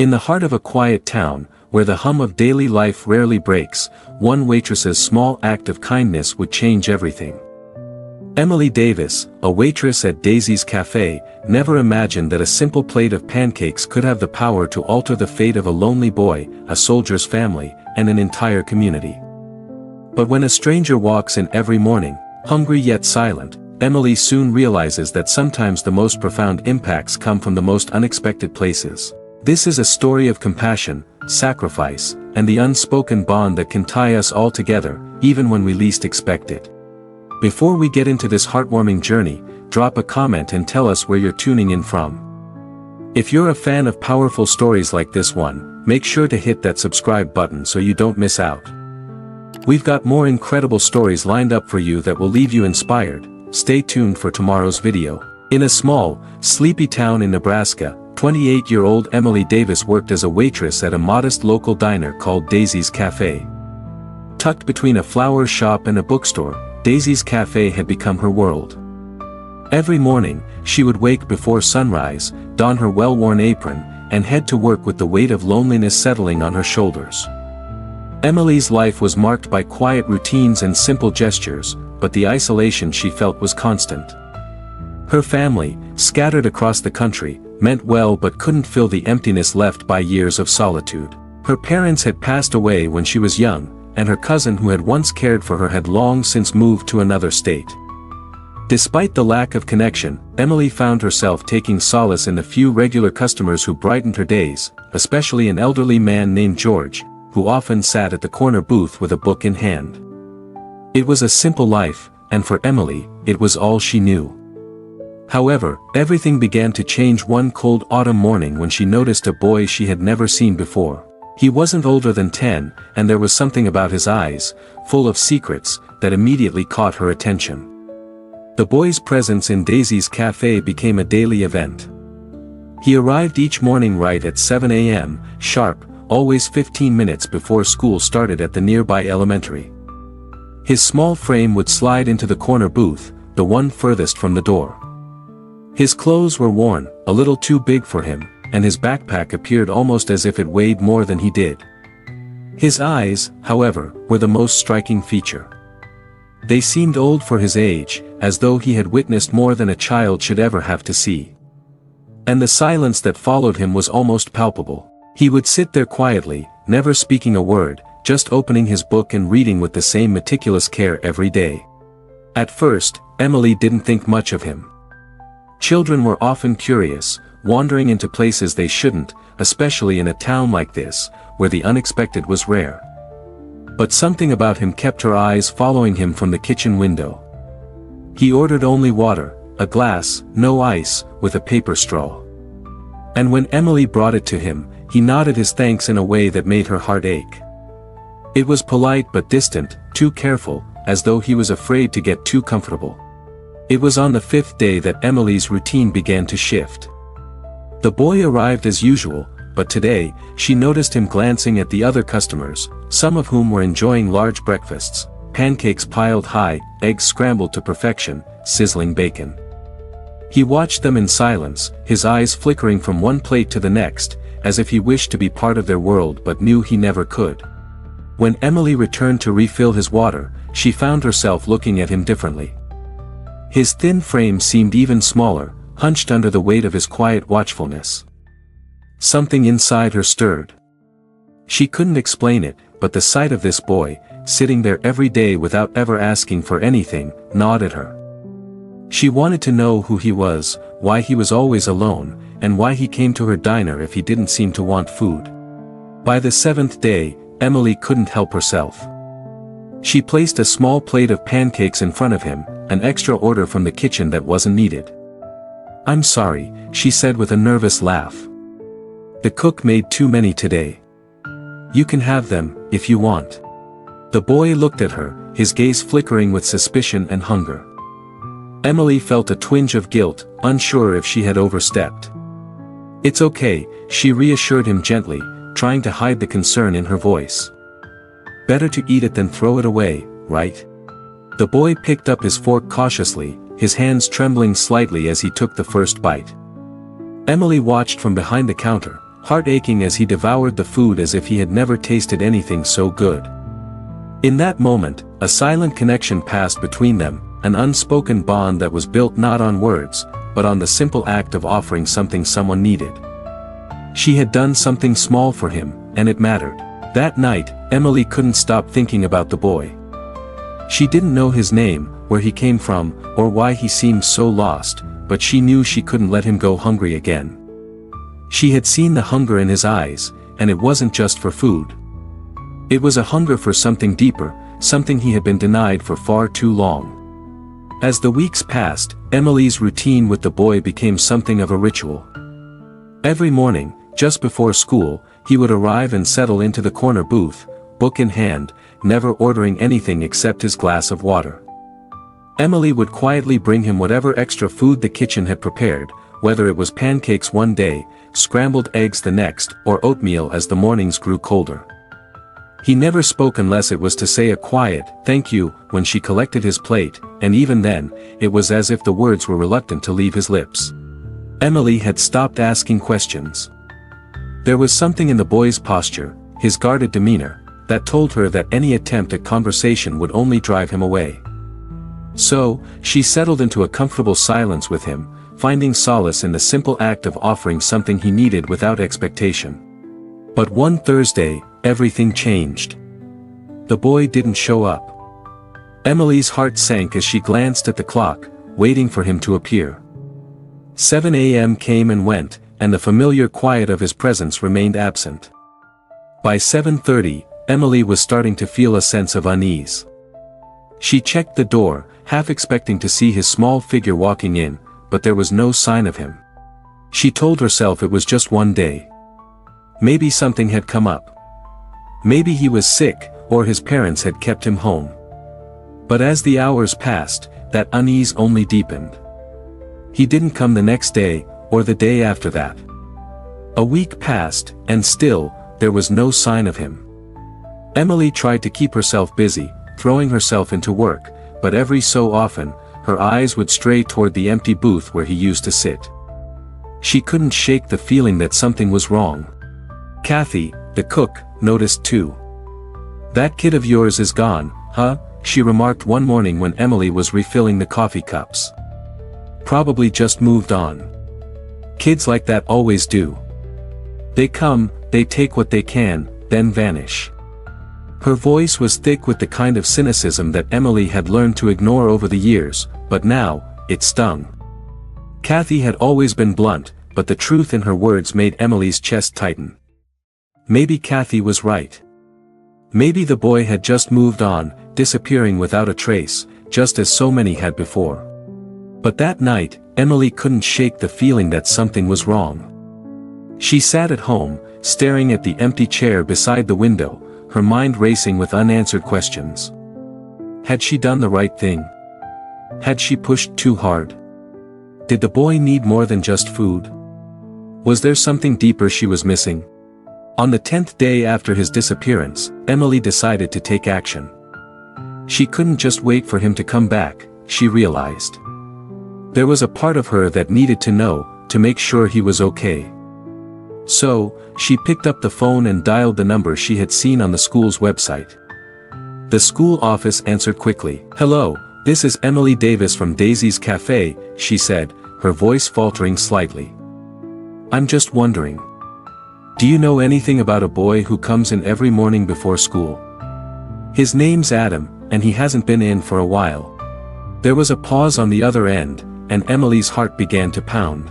In the heart of a quiet town, where the hum of daily life rarely breaks, one waitress's small act of kindness would change everything. Emily Davis, a waitress at Daisy's Cafe, never imagined that a simple plate of pancakes could have the power to alter the fate of a lonely boy, a soldier's family, and an entire community. But when a stranger walks in every morning, hungry yet silent, Emily soon realizes that sometimes the most profound impacts come from the most unexpected places. This is a story of compassion, sacrifice, and the unspoken bond that can tie us all together, even when we least expect it. Before we get into this heartwarming journey, drop a comment and tell us where you're tuning in from. If you're a fan of powerful stories like this one, make sure to hit that subscribe button so you don't miss out. We've got more incredible stories lined up for you that will leave you inspired. Stay tuned for tomorrow's video. In a small, sleepy town in Nebraska, 28-year-old Emily Davis worked as a waitress at a modest local diner called Daisy's Cafe. Tucked between a flower shop and a bookstore, Daisy's Cafe had become her world. Every morning, she would wake before sunrise, don her well-worn apron, and head to work with the weight of loneliness settling on her shoulders. Emily's life was marked by quiet routines and simple gestures, but the isolation she felt was constant. Her family, scattered across the country, meant well but couldn't fill the emptiness left by years of solitude. Her parents had passed away when she was young, and her cousin who had once cared for her had long since moved to another state. Despite the lack of connection, Emily found herself taking solace in the few regular customers who brightened her days, especially an elderly man named George, who often sat at the corner booth with a book in hand. It was a simple life, and for Emily, it was all she knew. However, everything began to change one cold autumn morning when she noticed a boy she had never seen before. He wasn't older than 10, and there was something about his eyes, full of secrets, that immediately caught her attention. The boy's presence in Daisy's Cafe became a daily event. He arrived each morning right at 7 a.m., sharp, always 15 minutes before school started at the nearby elementary. His small frame would slide into the corner booth, the one furthest from the door. His clothes were worn, a little too big for him, and his backpack appeared almost as if it weighed more than he did. His eyes, however, were the most striking feature. They seemed old for his age, as though he had witnessed more than a child should ever have to see. And the silence that followed him was almost palpable. He would sit there quietly, never speaking a word, just opening his book and reading with the same meticulous care every day. At first, Emily didn't think much of him. Children were often curious, wandering into places they shouldn't, especially in a town like this, where the unexpected was rare. But something about him kept her eyes following him from the kitchen window. He ordered only water, a glass, no ice, with a paper straw. And when Emily brought it to him, he nodded his thanks in a way that made her heart ache. It was polite but distant, too careful, as though he was afraid to get too comfortable. It was on the 5th day that Emily's routine began to shift. The boy arrived as usual, but today, she noticed him glancing at the other customers, some of whom were enjoying large breakfasts, pancakes piled high, eggs scrambled to perfection, sizzling bacon. He watched them in silence, his eyes flickering from one plate to the next, as if he wished to be part of their world but knew he never could. When Emily returned to refill his water, she found herself looking at him differently. His thin frame seemed even smaller, hunched under the weight of his quiet watchfulness. Something inside her stirred. She couldn't explain it, but the sight of this boy, sitting there every day without ever asking for anything, gnawed at her. She wanted to know who he was, why he was always alone, and why he came to her diner if he didn't seem to want food. By the 7th day, Emily couldn't help herself. She placed a small plate of pancakes in front of him, an extra order from the kitchen that wasn't needed. "I'm sorry," she said with a nervous laugh. "The cook made too many today. You can have them, if you want." The boy looked at her, his gaze flickering with suspicion and hunger. Emily felt a twinge of guilt, unsure if she had overstepped. "It's okay," she reassured him gently, trying to hide the concern in her voice. "Better to eat it than throw it away, right?" The boy picked up his fork cautiously, his hands trembling slightly as he took the first bite. Emily watched from behind the counter, heart aching as he devoured the food as if he had never tasted anything so good. In that moment, a silent connection passed between them, an unspoken bond that was built not on words, but on the simple act of offering something someone needed. She had done something small for him, and it mattered. That night, Emily couldn't stop thinking about the boy. She didn't know his name, where he came from, or why he seemed so lost, but she knew she couldn't let him go hungry again. She had seen the hunger in his eyes, and it wasn't just for food. It was a hunger for something deeper, something he had been denied for far too long. As the weeks passed, Emily's routine with the boy became something of a ritual. Every morning, just before school, he would arrive and settle into the corner booth, book in hand, never ordering anything except his glass of water. Emily would quietly bring him whatever extra food the kitchen had prepared, whether it was pancakes one day, scrambled eggs the next, or oatmeal as the mornings grew colder. He never spoke unless it was to say a quiet, "thank you," when she collected his plate, and even then, it was as if the words were reluctant to leave his lips. Emily had stopped asking questions. There was something in the boy's posture, his guarded demeanor, that told her that any attempt at conversation would only drive him away. So, she settled into a comfortable silence with him, finding solace in the simple act of offering something he needed without expectation. But one Thursday, everything changed. The boy didn't show up. Emily's heart sank as she glanced at the clock, waiting for him to appear. 7 a.m. came and went, and the familiar quiet of his presence remained absent. By 7:30, Emily was starting to feel a sense of unease. She checked the door, half expecting to see his small figure walking in, but there was no sign of him. She told herself it was just one day. Maybe something had come up. Maybe he was sick, or his parents had kept him home. But as the hours passed, that unease only deepened. He didn't come the next day, or the day after that. A week passed, and still, there was no sign of him. Emily tried to keep herself busy, throwing herself into work, but every so often, her eyes would stray toward the empty booth where he used to sit. She couldn't shake the feeling that something was wrong. Kathy, the cook, noticed too. "That kid of yours is gone, huh?" she remarked one morning when Emily was refilling the coffee cups. "Probably just moved on. Kids like that always do. They come, they take what they can, then vanish." Her voice was thick with the kind of cynicism that Emily had learned to ignore over the years, but now, it stung. Kathy had always been blunt, but the truth in her words made Emily's chest tighten. Maybe Kathy was right. Maybe the boy had just moved on, disappearing without a trace, just as so many had before. But that night, Emily couldn't shake the feeling that something was wrong. She sat at home, staring at the empty chair beside the window, her mind racing with unanswered questions. Had she done the right thing? Had she pushed too hard? Did the boy need more than just food? Was there something deeper she was missing? On the 10th day after his disappearance, Emily decided to take action. She couldn't just wait for him to come back, she realized. There was a part of her that needed to know, to make sure he was okay. So, she picked up the phone and dialed the number she had seen on the school's website. The school office answered quickly. "Hello, this is Emily Davis from Daisy's Cafe," she said, her voice faltering slightly. "I'm just wondering. Do you know anything about a boy who comes in every morning before school? His name's Adam, and he hasn't been in for a while." There was a pause on the other end, and Emily's heart began to pound.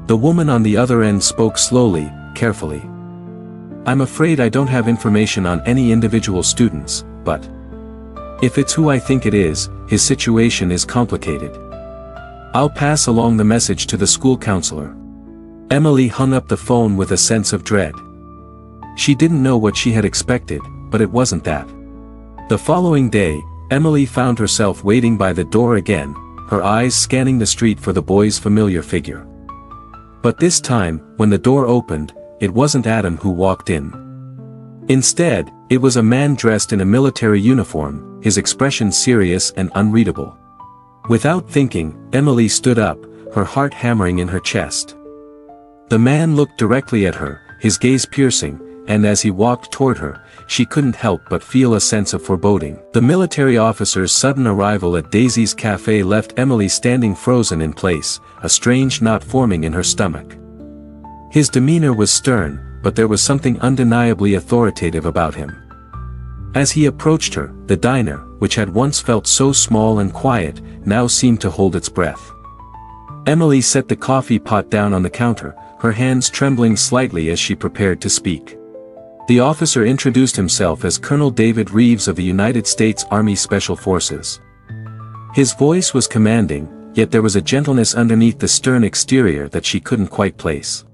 The woman on the other end spoke slowly, carefully. "I'm afraid I don't have information on any individual students, but if it's who I think it is, his situation is complicated. I'll pass along the message to the school counselor." Emily hung up the phone with a sense of dread. She didn't know what she had expected, but it wasn't that. The following day, Emily found herself waiting by the door again, her eyes scanning the street for the boy's familiar figure. But this time, when the door opened, it wasn't Adam who walked in. Instead, it was a man dressed in a military uniform, his expression serious and unreadable. Without thinking, Emily stood up, her heart hammering in her chest. The man looked directly at her, his gaze piercing, and as he walked toward her, she couldn't help but feel a sense of foreboding. The military officer's sudden arrival at Daisy's cafe left Emily standing frozen in place, a strange knot forming in her stomach. His demeanor was stern, but there was something undeniably authoritative about him. As he approached her, the diner, which had once felt so small and quiet, now seemed to hold its breath. Emily set the coffee pot down on the counter, her hands trembling slightly as she prepared to speak. The officer introduced himself as Colonel David Reeves of the United States Army Special Forces. His voice was commanding, yet there was a gentleness underneath the stern exterior that she couldn't quite place.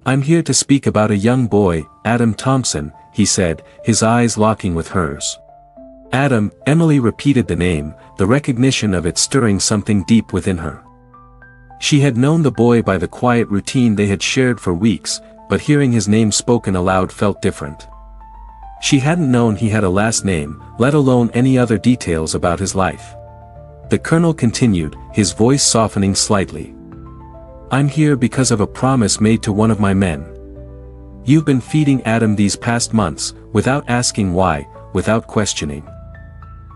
"I'm here to speak about a young boy, Adam Thompson," he said, his eyes locking with hers. Adam, Emily repeated the name, the recognition of it stirring something deep within her. She had known the boy by the quiet routine they had shared for weeks, but hearing his name spoken aloud felt different. She hadn't known he had a last name, let alone any other details about his life. The colonel continued, his voice softening slightly. "I'm here because of a promise made to one of my men. You've been feeding Adam these past months, without asking why, without questioning.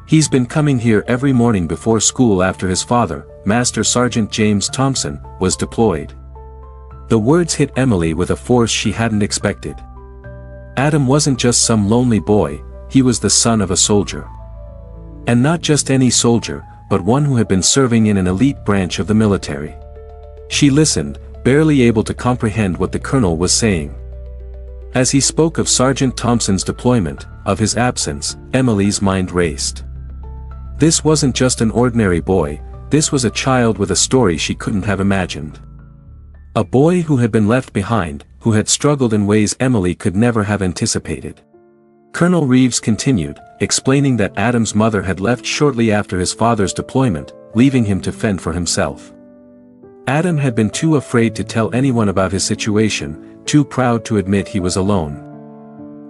He's been coming here every morning before school after his father, Master Sergeant James Thompson, was deployed." The words hit Emily with a force she hadn't expected. Adam wasn't just some lonely boy, he was the son of a soldier. And not just any soldier, but one who had been serving in an elite branch of the military. She listened, barely able to comprehend what the colonel was saying. As he spoke of Sergeant Thompson's deployment, of his absence, Emily's mind raced. This wasn't just an ordinary boy, this was a child with a story she couldn't have imagined. A boy who had been left behind, who had struggled in ways Emily could never have anticipated. Colonel Reeves continued, explaining that Adam's mother had left shortly after his father's deployment, leaving him to fend for himself. Adam had been too afraid to tell anyone about his situation, too proud to admit he was alone.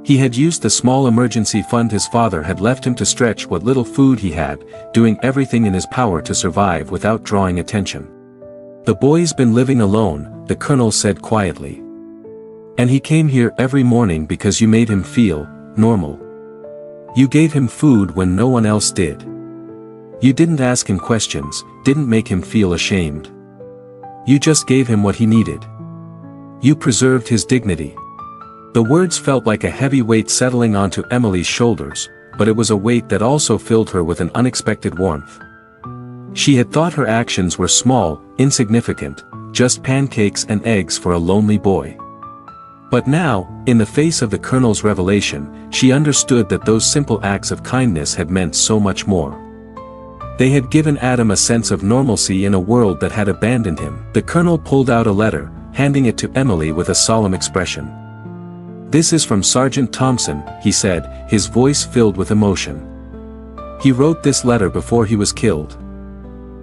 He had used the small emergency fund his father had left him to stretch what little food he had, doing everything in his power to survive without drawing attention. "The boy's been living alone," the colonel said quietly. "And he came here every morning because you made him feel normal. You gave him food when no one else did. You didn't ask him questions, didn't make him feel ashamed. You just gave him what he needed. You preserved his dignity." The words felt like a heavy weight settling onto Emily's shoulders, but it was a weight that also filled her with an unexpected warmth. She had thought her actions were small, insignificant, just pancakes and eggs for a lonely boy. But now, in the face of the colonel's revelation, she understood that those simple acts of kindness had meant so much more. They had given Adam a sense of normalcy in a world that had abandoned him. The colonel pulled out a letter, handing it to Emily with a solemn expression. "This is from Sergeant Thompson," he said, his voice filled with emotion. "He wrote this letter before he was killed.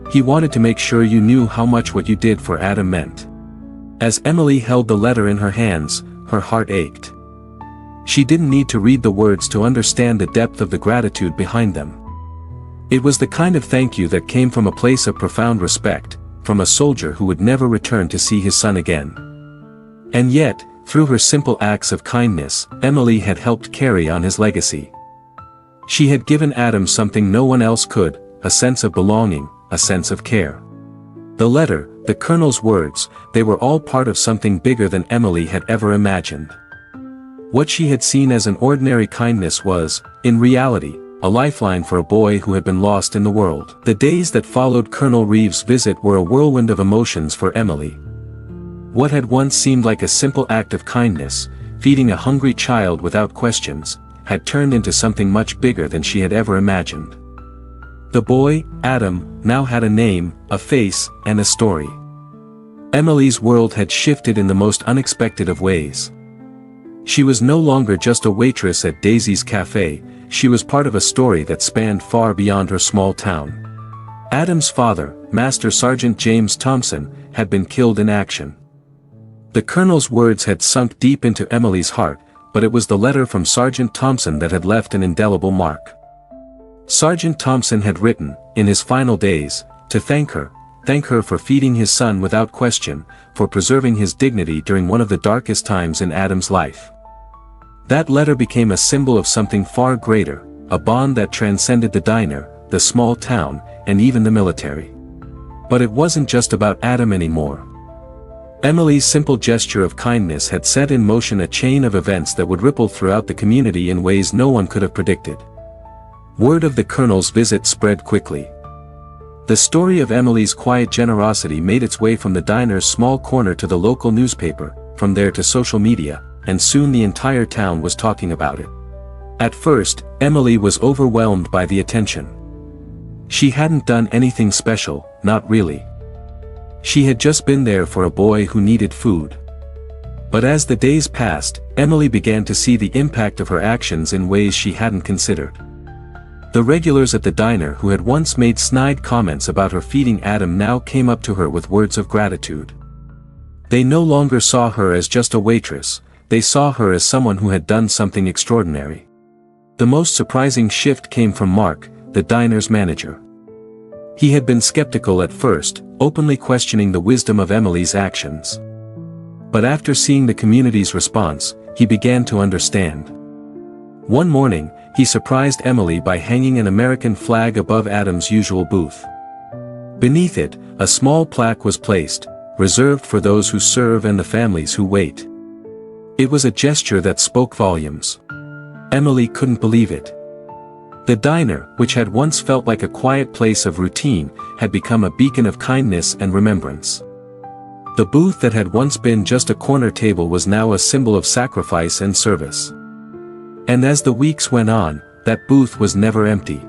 He wanted to make sure you knew how much what you did for Adam meant." As Emily held the letter in her hands, her heart ached. She didn't need to read the words to understand the depth of the gratitude behind them. It was the kind of thank you that came from a place of profound respect, from a soldier who would never return to see his son again. And yet, through her simple acts of kindness, Emily had helped carry on his legacy. She had given Adam something no one else could, a sense of belonging, a sense of care. The letter, the colonel's words, they were all part of something bigger than Emily had ever imagined. What she had seen as an ordinary kindness was, in reality, a lifeline for a boy who had been lost in the world. The days that followed Colonel Reeves' visit were a whirlwind of emotions for Emily. What had once seemed like a simple act of kindness, feeding a hungry child without questions, had turned into something much bigger than she had ever imagined. The boy, Adam, now had a name, a face, and a story. Emily's world had shifted in the most unexpected of ways. She was no longer just a waitress at Daisy's cafe, she was part of a story that spanned far beyond her small town. Adam's father, Master Sergeant James Thompson, had been killed in action. The colonel's words had sunk deep into Emily's heart, but it was the letter from Sergeant Thompson that had left an indelible mark. Sergeant Thompson had written, in his final days, to thank her, thank her for feeding his son without question, for preserving his dignity during one of the darkest times in Adam's life. That letter became a symbol of something far greater, a bond that transcended the diner, the small town, and even the military. But it wasn't just about Adam anymore. Emily's simple gesture of kindness had set in motion a chain of events that would ripple throughout the community in ways no one could have predicted. Word of the Colonel's visit spread quickly. The story of Emily's quiet generosity made its way from the diner's small corner to the local newspaper, from there to social media, and soon the entire town was talking about it. At first, Emily was overwhelmed by the attention. She hadn't done anything special, not really. She had just been there for a boy who needed food. But as the days passed, Emily began to see the impact of her actions in ways she hadn't considered. The regulars at the diner who had once made snide comments about her feeding Adam now came up to her with words of gratitude. They no longer saw her as just a waitress, they saw her as someone who had done something extraordinary. The most surprising shift came from Mark, the diner's manager. He had been skeptical at first, openly questioning the wisdom of Emily's actions. But after seeing the community's response, he began to understand. One morning, he surprised Emily by hanging an American flag above Adam's usual booth. Beneath it, a small plaque was placed, reserved for those who serve and the families who wait. It was a gesture that spoke volumes. Emily couldn't believe it. The diner, which had once felt like a quiet place of routine, had become a beacon of kindness and remembrance. The booth that had once been just a corner table was now a symbol of sacrifice and service. And as the weeks went on, that booth was never empty.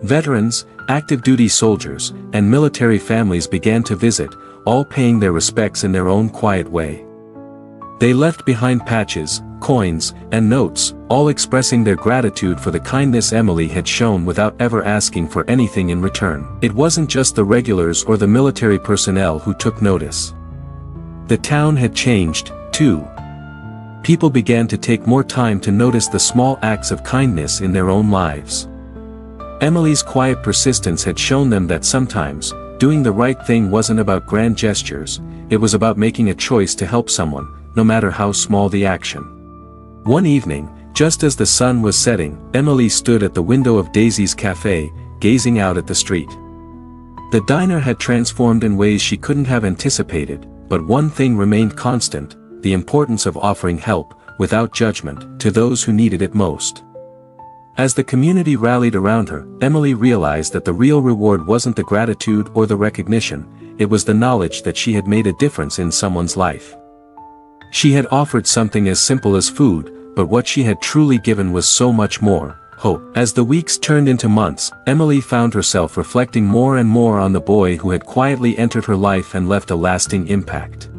Veterans, active duty soldiers, and military families began to visit, all paying their respects in their own quiet way. They left behind patches, coins, and notes, all expressing their gratitude for the kindness Emily had shown without ever asking for anything in return. It wasn't just the regulars or the military personnel who took notice. The town had changed, too. People began to take more time to notice the small acts of kindness in their own lives. Emily's quiet persistence had shown them that sometimes, doing the right thing wasn't about grand gestures, it was about making a choice to help someone, no matter how small the action. One evening, just as the sun was setting, Emily stood at the window of Daisy's cafe, gazing out at the street. The diner had transformed in ways she couldn't have anticipated, but one thing remained constant: the importance of offering help, without judgment, to those who needed it most. As the community rallied around her, Emily realized that the real reward wasn't the gratitude or the recognition, it was the knowledge that she had made a difference in someone's life. She had offered something as simple as food, but what she had truly given was so much more: hope. As the weeks turned into months, Emily found herself reflecting more and more on the boy who had quietly entered her life and left a lasting impact.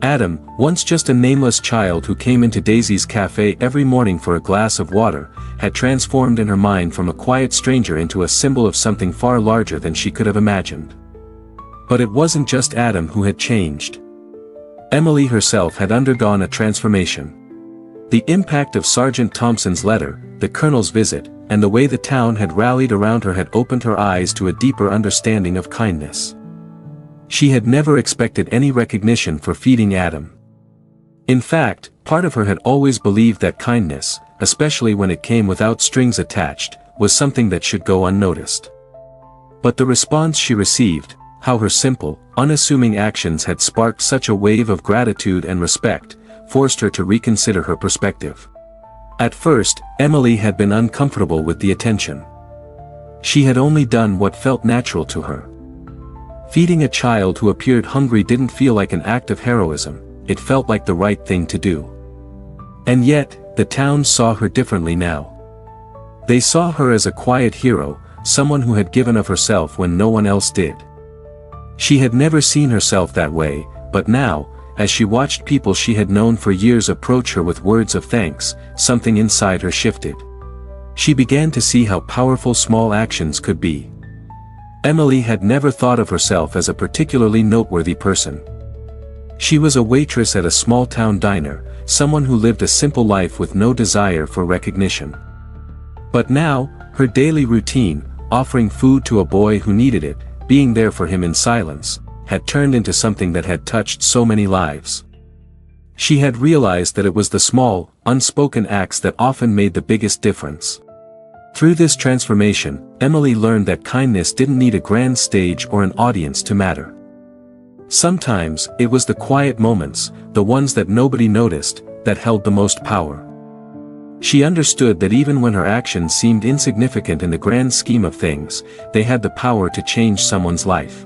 Adam, once just a nameless child who came into Daisy's cafe every morning for a glass of water, had transformed in her mind from a quiet stranger into a symbol of something far larger than she could have imagined. But it wasn't just Adam who had changed. Emily herself had undergone a transformation. The impact of Sergeant Thompson's letter, the Colonel's visit, and the way the town had rallied around her had opened her eyes to a deeper understanding of kindness. She had never expected any recognition for feeding Adam. In fact, part of her had always believed that kindness, especially when it came without strings attached, was something that should go unnoticed. But the response she received, how her simple, unassuming actions had sparked such a wave of gratitude and respect, forced her to reconsider her perspective. At first, Emily had been uncomfortable with the attention. She had only done what felt natural to her. Feeding a child who appeared hungry didn't feel like an act of heroism, it felt like the right thing to do. And yet, the town saw her differently now. They saw her as a quiet hero, someone who had given of herself when no one else did. She had never seen herself that way, but now, as she watched people she had known for years approach her with words of thanks, something inside her shifted. She began to see how powerful small actions could be. Emily had never thought of herself as a particularly noteworthy person. She was a waitress at a small-town diner, someone who lived a simple life with no desire for recognition. But now, her daily routine, offering food to a boy who needed it, being there for him in silence, had turned into something that had touched so many lives. She had realized that it was the small, unspoken acts that often made the biggest difference. Through this transformation, Emily learned that kindness didn't need a grand stage or an audience to matter. Sometimes, it was the quiet moments, the ones that nobody noticed, that held the most power. She understood that even when her actions seemed insignificant in the grand scheme of things, they had the power to change someone's life.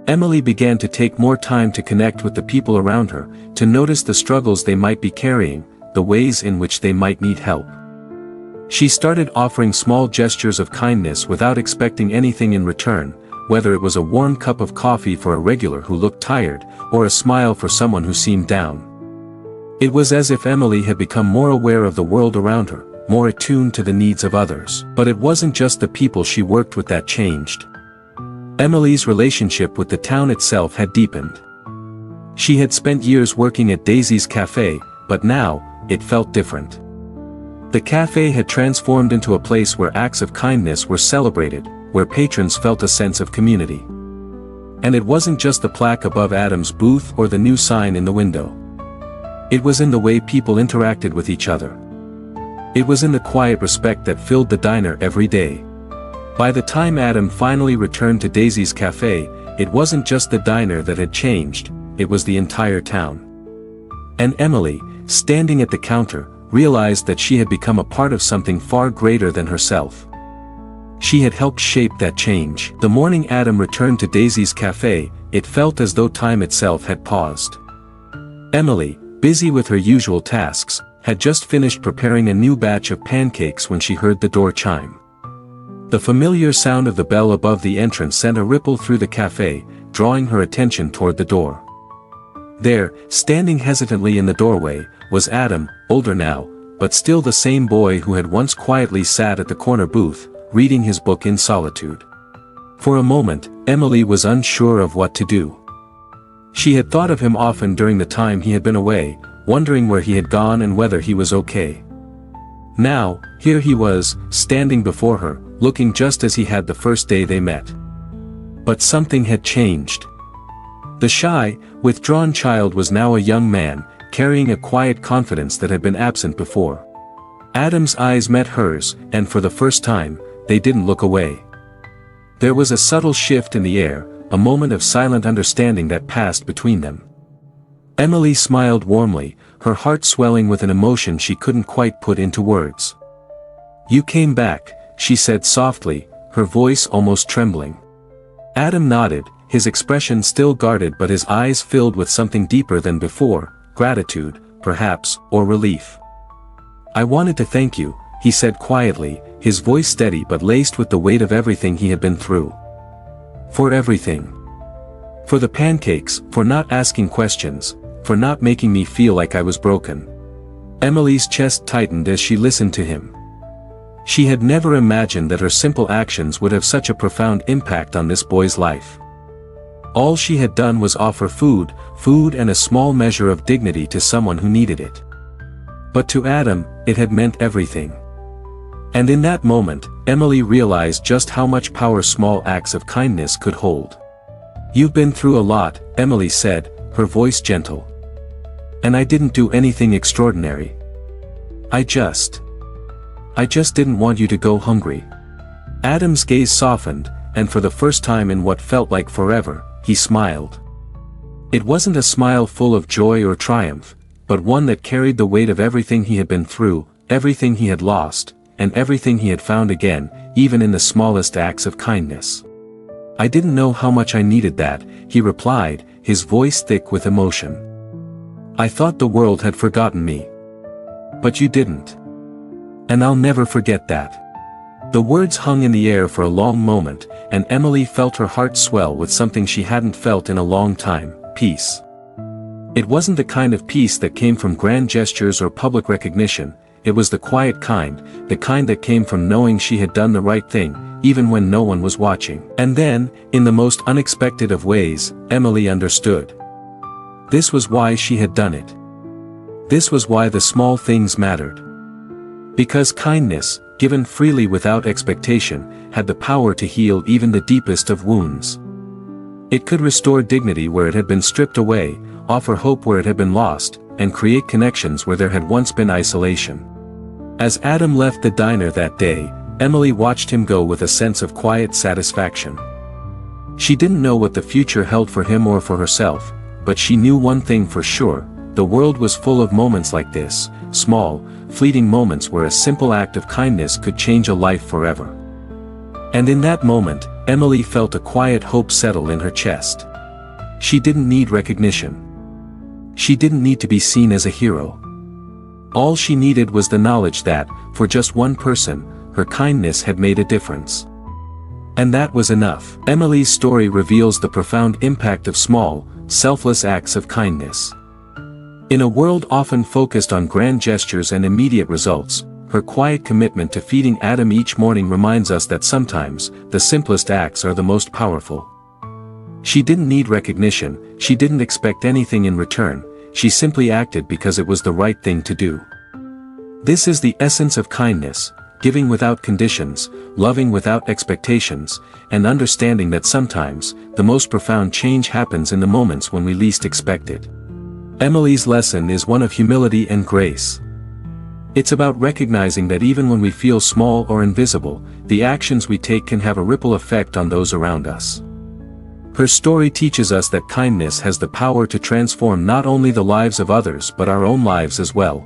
Emily began to take more time to connect with the people around her, to notice the struggles they might be carrying, the ways in which they might need help. She started offering small gestures of kindness without expecting anything in return, whether it was a warm cup of coffee for a regular who looked tired, or a smile for someone who seemed down. It was as if Emily had become more aware of the world around her, more attuned to the needs of others. But it wasn't just the people she worked with that changed. Emily's relationship with the town itself had deepened. She had spent years working at Daisy's cafe, but now, it felt different. The cafe had transformed into a place where acts of kindness were celebrated, where patrons felt a sense of community. And it wasn't just the plaque above Adam's booth or the new sign in the window. It was in the way people interacted with each other. It was in the quiet respect that filled the diner every day. By the time Adam finally returned to Daisy's cafe, it wasn't just the diner that had changed, it was the entire town. And Emily, standing at the counter, realized that she had become a part of something far greater than herself. She had helped shape that change. The morning Adam returned to Daisy's cafe, it felt as though time itself had paused. Emily, busy with her usual tasks, had just finished preparing a new batch of pancakes when she heard the door chime. The familiar sound of the bell above the entrance sent a ripple through the cafe, drawing her attention toward the door. There, standing hesitantly in the doorway, was Adam, older now, but still the same boy who had once quietly sat at the corner booth, reading his book in solitude. For a moment, Emily was unsure of what to do. She had thought of him often during the time he had been away, wondering where he had gone and whether he was okay. Now, here he was, standing before her, looking just as he had the first day they met. But something had changed. The shy, withdrawn child was now a young man, carrying a quiet confidence that had been absent before. Adam's eyes met hers, and for the first time, they didn't look away. There was a subtle shift in the air, a moment of silent understanding that passed between them. Emily smiled warmly, her heart swelling with an emotion she couldn't quite put into words. "You came back," she said softly, her voice almost trembling. Adam nodded, his expression still guarded but his eyes filled with something deeper than before, gratitude, perhaps, or relief. "I wanted to thank you," he said quietly, his voice steady but laced with the weight of everything he had been through. "For everything. For the pancakes, for not asking questions, for not making me feel like I was broken." Emily's chest tightened as she listened to him. She had never imagined that her simple actions would have such a profound impact on this boy's life. All she had done was offer food and a small measure of dignity to someone who needed it. But to Adam, it had meant everything. And in that moment, Emily realized just how much power small acts of kindness could hold. "You've been through a lot," Emily said, her voice gentle. "And I didn't do anything extraordinary. I just didn't want you to go hungry." Adam's gaze softened, and for the first time in what felt like forever, he smiled. It wasn't a smile full of joy or triumph, but one that carried the weight of everything he had been through, everything he had lost, and everything he had found again, even in the smallest acts of kindness. "I didn't know how much I needed that," he replied, his voice thick with emotion. "I thought the world had forgotten me. But you didn't. And I'll never forget that." The words hung in the air for a long moment, and Emily felt her heart swell with something she hadn't felt in a long time: peace. It wasn't the kind of peace that came from grand gestures or public recognition, it was the quiet kind, the kind that came from knowing she had done the right thing, even when no one was watching. And then, in the most unexpected of ways, Emily understood. This was why she had done it. This was why the small things mattered. Because kindness, given freely without expectation, had the power to heal even the deepest of wounds. It could restore dignity where it had been stripped away, offer hope where it had been lost, and create connections where there had once been isolation. As Adam left the diner that day, Emily watched him go with a sense of quiet satisfaction. She didn't know what the future held for him or for herself, but she knew one thing for sure: the world was full of moments like this, small, fleeting moments where a simple act of kindness could change a life forever. And in that moment, Emily felt a quiet hope settle in her chest. She didn't need recognition. She didn't need to be seen as a hero. All she needed was the knowledge that, for just one person, her kindness had made a difference. And that was enough. Emily's story reveals the profound impact of small, selfless acts of kindness. In a world often focused on grand gestures and immediate results, her quiet commitment to feeding Adam each morning reminds us that sometimes, the simplest acts are the most powerful. She didn't need recognition, she didn't expect anything in return, she simply acted because it was the right thing to do. This is the essence of kindness: giving without conditions, loving without expectations, and understanding that sometimes, the most profound change happens in the moments when we least expect it. Emily's lesson is one of humility and grace. It's about recognizing that even when we feel small or invisible, the actions we take can have a ripple effect on those around us. Her story teaches us that kindness has the power to transform not only the lives of others but our own lives as well.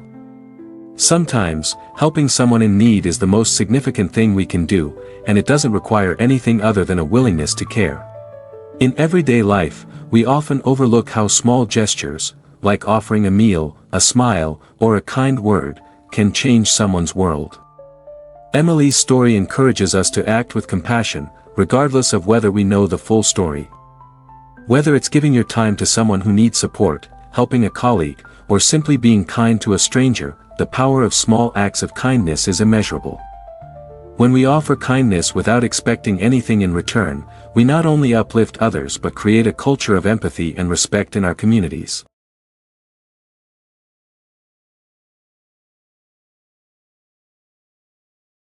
Sometimes, helping someone in need is the most significant thing we can do, and it doesn't require anything other than a willingness to care. In everyday life, we often overlook how small gestures, like offering a meal, a smile, or a kind word, can change someone's world. Emily's story encourages us to act with compassion, regardless of whether we know the full story. Whether it's giving your time to someone who needs support, helping a colleague, or simply being kind to a stranger, the power of small acts of kindness is immeasurable. When we offer kindness without expecting anything in return, we not only uplift others but create a culture of empathy and respect in our communities.